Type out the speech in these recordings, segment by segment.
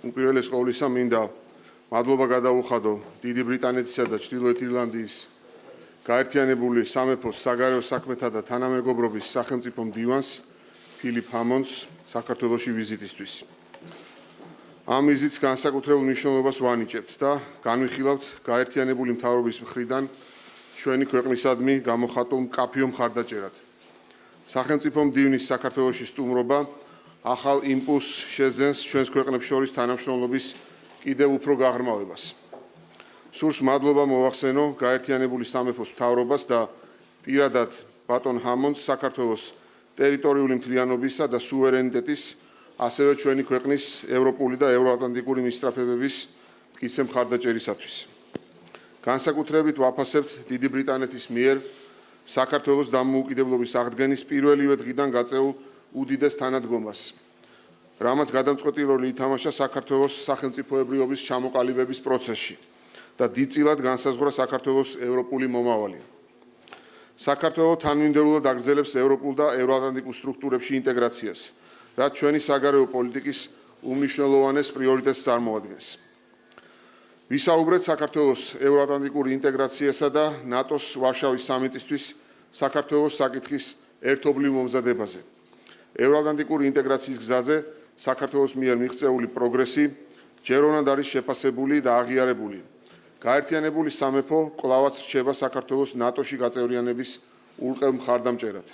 უპირველეს ყოვლისა მინდა მადლობა გადაუხადო დიდი ბრიტანეთისა და ჩრდილოეთ ირლანდიის გაერთიანებული სამეფოს საგარეო საქმეთა და თანამეგობრობის სახელმწიფო მდივანს ფილიპ ჰამონდს საქართველოში ვიზიტისთვის. ამ ვიზიტს განსაკუთრებულ მნიშვნელობას ვანიჭებთ და განვიხილავთ გაერთიანებული მთავრობის მხრიდან ჩვენი ქვეყნისადმი გამოხატულ მკაფიო მხარდაჭერად. სახელმწიფო მდივნის საქართველოში სტუმრობა ახალ იმპულსს შეძენს ჩვენს ქვეყნებს შორის თანამშრომლობის კიდევ უფრო გაღრმავებას. სურს მადლობა მოვახსენო გაერთიანებული სამეფოს მთავრობას და პირადად ბატონ ჰამონდს საქართველოს ტერიტორიული მთლიანობისა და სუვერენიტეტის, ასევე ჩვენი ქვეყნის ევროპული და ევროატლანტიკური მისწრაფებების მტკიცე მხარდაჭერისათვის. განსაკუთრებით ვაფასებთ დიდი ბრიტანეთის მიერ საქართველოს დამოუკიდებლობის აღდგენის პირველივე დღიდან გაწეულ უდიდეს თანადგომას, რამაც გადამწყვეტი როლი ითამაშა საქართველოს სახელმწიფოებრიობის ჩამოყალიბების პროცესში და დიდწილად განსაზღვრა საქართველოს ევროპული მომავალი. საქართველო თანმიმდევრულად აგრძელებს ევროპულ და ევროატლანტიკურ სტრუქტურებში ინტეგრაციას, რაც ჩვენი საგარეო პოლიტიკის უმნიშვნელოვანეს პრიორიტეტს წარმოადგენს. ვისაუბრეთ საქართველოს ევროატლანტიკური ინტეგრაციასა და ნატოს ვარშავის სამიტისთვის საქართველოს საკითხის ერთობლივ მომზადებაზე. ევროატლანტიკური ინტეგრაციის გზაზე საქართველოს მიერ მიღწეული პროგრესი ჯერონად არის შეფასებული და აღიარებული. გაერთიანებული სამეფო კვლავაც რჩება საქართველოს ნატოში გაწევრიანების ურყევ მხარდამჭერად.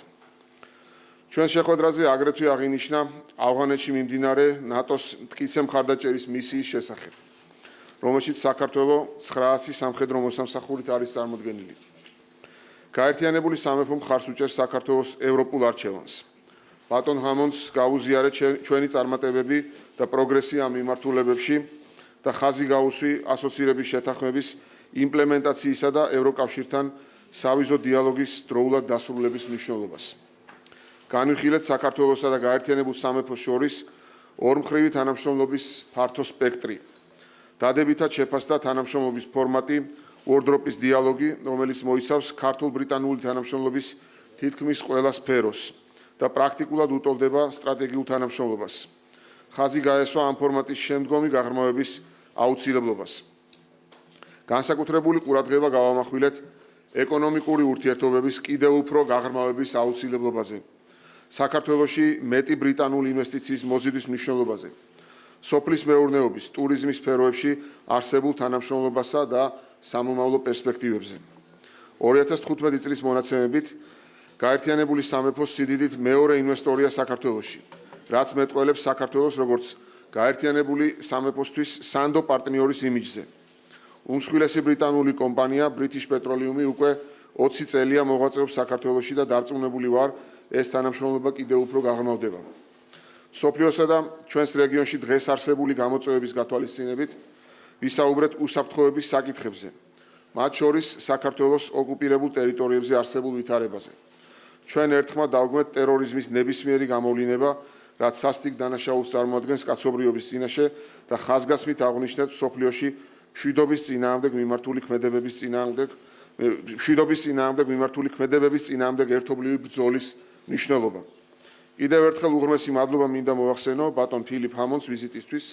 ჩვენ შეხვედრაზე აგრეთვე აღინიშნა ავღანეთში მიმდინარე ნატოს მტკიცე მხარდაჭერის მისიის შესახებ, რომელშიც საქართველო 900 სამხედრო მოსამსახურით არის წარმოდგენილი. გაერთიანებული სამეფო მხარს უჭერს საქართველოს ევროპულ არჩევანს. ბატონ ჰამონდს გაუზიარა ჩვენი წარმატებები და პროგრესი ამ მიმართულებებში და ხაზი გაუსვი ასოცირების შეთანხმების იმპლემენტაციისა და ევროკავშირთან სავიზო დიალოგის დროულად დასრულების მნიშვნელობას. განვიხილეთ საქართველოსა და გაერთიანებულ სამეფოს შორის ორმხრივი თანამშრომლობის ფართო სპექტრი. დადებითად შეფასდა თანამშრომლობის ფორმატი უორდროპის დიალოგი, რომელიც მოიცავს ქართულ-ბრიტანული თანამშრომლობის თითქმის ყველა სფეროს და პრაქტიკულად უტოლდება სტრატეგიულ თანამშრომლობას. ხაზი გაესვა ამ ფორმატის შემდგომი გაღრმავების აუცილებლობას. განსაკუთრებული ყურადღება გავამახვილეთ ეკონომიკური ურთიერთობების კიდევ უფრო გაღრმავების აუცილებლობაზე, საქართველოში მეტი ბრიტანული ინვესტიციის მოზიდვის მნიშვნელობაზე, სოფლის მეურნეობის, ტურიზმის სფეროებში არსებულ თანამშრომლობასა და სამომავლო პერსპექტივებზე. 2015 წლის მონაცემებით გაერთიანებული სამეფოს სიდიდით მეორე ინვესტორია საქართველოში, რაც მეტყველებს საქართველოს როგორც გაერთიანებული სამეფოსთვის სანდო პარტნიორის იმიჯზე. უმსხვილესი ბრიტანული კომპანია ბრიტიშ პეტროლიუმი უკვე 20 წელია მოღვაწეობს საქართველოში და დარწმუნებული ვარ, ეს თანამშრომლობა კიდევ უფრო გაღრმავდება. მსოფლიოსა და ჩვენს რეგიონში დღეს არსებული გამოწვევების გათვალისწინებით ვისაუბრეთ უსაფრთხოების საკითხებზე, მათ შორის საქართველოს ოკუპირებულ ტერიტორიებზე არსებულ ვითარებაზე. ჩვენ ერთხმად დავგმეთ ტერორიზმის ნებისმიერი გამოვლინება, რაც სასტიკ დანაშაულს წარმოადგენს კაცობრიობის წინაშე და ხაზგასმით აღვნიშნეთ მსოფლიოში მშვიდობის წინააღმდეგ მიმართული ქმედებების ერთობლივი ბრძოლის მნიშვნელობა. კიდევ ერთხელ უღრმესი მადლობა მინდა მოვახსენო ბატონ ფილიპ ჰამონდს ვიზიტისთვის,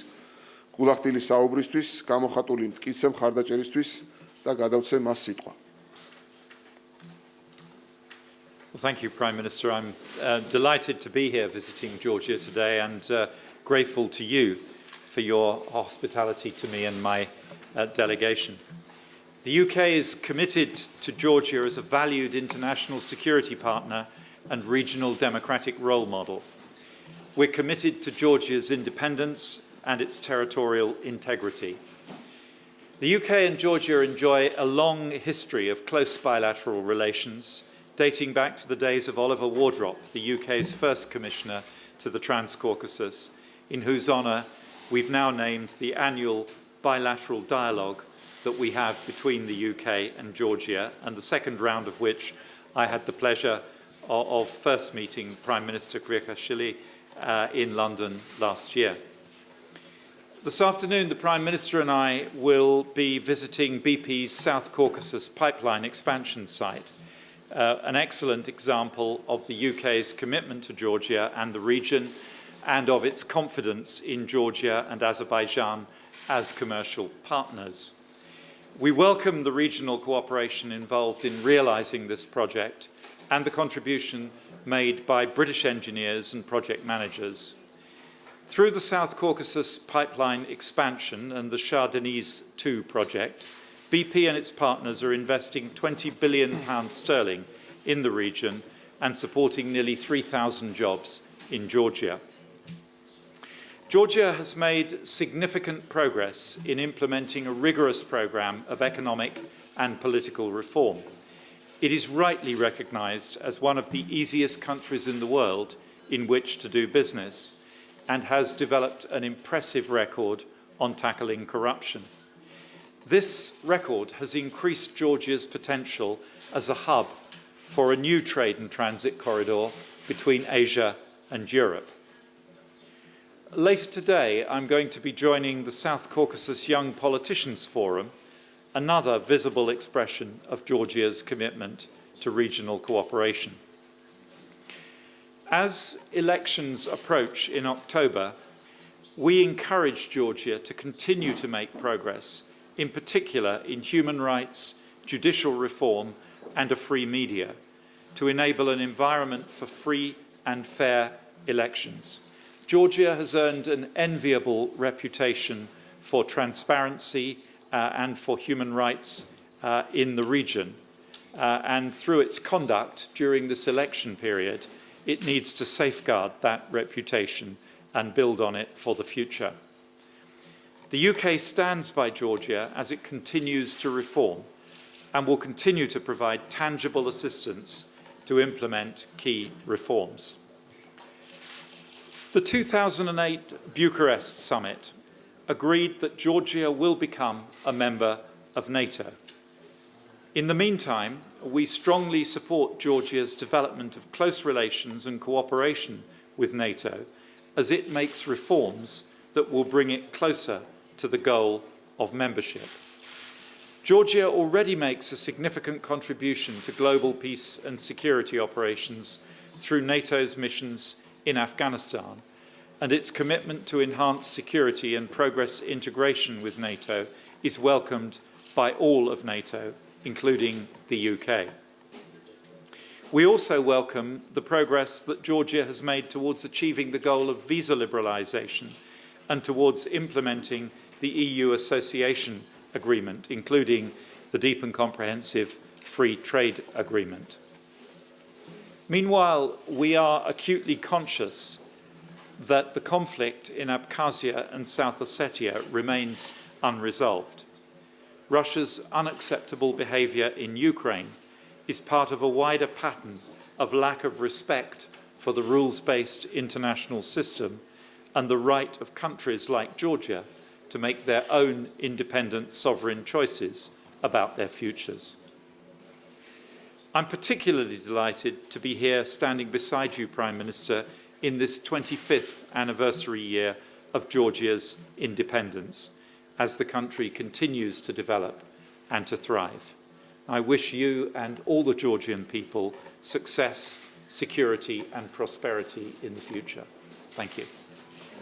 გულახდილი საუბრისთვის, გამოხატული მტკიცე მხარდაჭერისთვის და გადავცე მას სიტყვა. Well, thank you, Prime Minister. I'm delighted to be here visiting Georgia today and grateful to you for your hospitality to me and my delegation. The UK is committed to Georgia as a valued international security partner and regional democratic role model. We're committed to Georgia's independence and its territorial integrity. The UK and Georgia enjoy a long history of close bilateral relations, dating back to the days of Oliver Wardrop, the UK's first commissioner to the Trans-Caucasus, in whose honour we've now named the annual bilateral dialogue that we have between the UK and Georgia, and the second round of which I had the pleasure of first meeting Prime Minister Კვირიკაშვილი in London last year. This afternoon, the Prime Minister and I will be visiting BP's South Caucasus pipeline expansion site, an excellent example of the UK's commitment to Georgia and the region, and of its confidence in Georgia and Azerbaijan as commercial partners. We welcome the regional cooperation involved in realising this project and the contribution made by British engineers and project managers. Through the South Caucasus pipeline expansion and the Shah Deniz 2 project, BP and its partners are investing £20 billion in the region and supporting nearly 3,000 jobs in Georgia. Georgia has made significant progress in implementing a rigorous programme of economic and political reform. It is rightly recognised as one of the easiest countries in the world in which to do business and has developed an impressive record on tackling corruption. This record has increased Georgia's potential as a hub for a new trade and transit corridor between Asia and Europe. Later today, I'm going to be joining the South Caucasus Young Politicians Forum, another visible expression of Georgia's commitment to regional cooperation. As elections approach in October, we encourage Georgia to continue to make progress, in particular in human rights, judicial reform, and a free media, to enable an environment for free and fair elections. Georgia has earned an enviable reputation for transparency and for human rights in the region. And through its conduct during this election period, it needs to safeguard that reputation and build on it for the future. The UK stands by Georgia as it continues to reform and will continue to provide tangible assistance to implement key reforms. The 2008 Bucharest summit agreed that Georgia will become a member of NATO. In the meantime, we strongly support Georgia's development of close relations and cooperation with NATO as it makes reforms that will bring it closer to the goal of membership. Georgia already makes a significant contribution to global peace and security operations through NATO's missions in Afghanistan, and its commitment to enhance security and progress integration with NATO is welcomed by all of NATO, including the UK. We also welcome the progress that Georgia has made towards achieving the goal of visa liberalisation and towards implementing the EU Association Agreement, including the Deep and Comprehensive Free Trade Agreement. Meanwhile, we are acutely conscious that the conflict in Abkhazia and South Ossetia remains unresolved. Russia's unacceptable behaviour in Ukraine is part of a wider pattern of lack of respect for the rules-based international system and the right of countries like Georgia to make their own independent sovereign choices about their futures. I'm particularly delighted to be here standing beside you, Prime Minister, in this 25th anniversary year of Georgia's independence, as the country continues to develop and to thrive. I wish you and all the Georgian people success, security and prosperity in the future. Thank you.